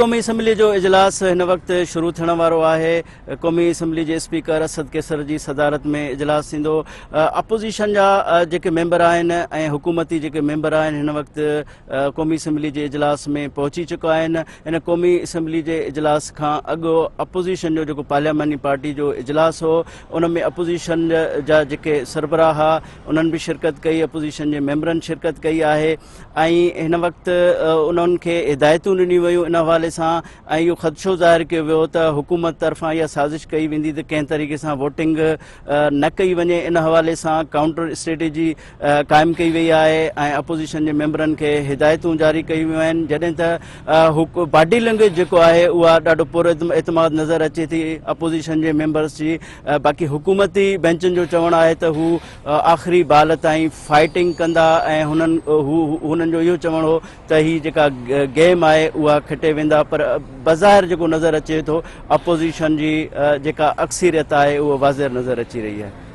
क़ौमी असम्बली जो इजलास हिन वक्त शुरू थियण वारो आहे। क़ौमी असम्बली जे स्पीकर असद कैसर जी सदारत में इजलास थींदो। अपोज़िशन जा जेके मेंबर आहिनि ऐं हुकूमती जेके मेंबर आहिनि हिन वक्त क़ौमी असम्बली जे इजलास में पहुची चुका आहिनि। इन क़ौमी असम्बली जे इजलास खां अॻु अपोज़िशन जो जेको पार्लियामानी पार्टी जो इजलास हो उन में अपोज़िशन जा जेके सरबराह उन्हनि बि शिरकत कई, अपोज़िशन जे मेंबरनि शिरकत कई आहे ऐं हिन वक्त उन्हनि खे हिदायतूं ॾिनियूं वयूं इन हवाले सां ऐं इहो ख़दशो ज़ाहिर कयो वियो त हुकूमत तरफ़ां इहा साज़िश कई वेंदी त कंहिं तरीक़े सां वोटिंग न कई वञे। इन हवाले सां काउंटर स्ट्रेटेजी क़ाइमु कई वई आहे ऐं अपोज़िशन जे मेंबरनि खे हिदायतूं जारी कयूं वियूं आहिनि। जॾहिं त बॉडी लैंग्वेज जेको आहे उहा ॾाढो पुरएतमाद नज़र अचे थी अपोज़िशन जे मेंबर्स जी। बाक़ी हुकूमती बेंचनि जो चवणु आहे त हू आख़िरी बाल ताईं फाइटिंग कंदा ऐं हुननि जो इहो चवणु हो त ही जेका गेम आहे उहा खटे वेंदा, पर बज़ाहिर जेको नज़र अचे थो अपोज़िशन जी जेका अक्सरियत आहे उहा वाज़िह नज़र अची रही आहे।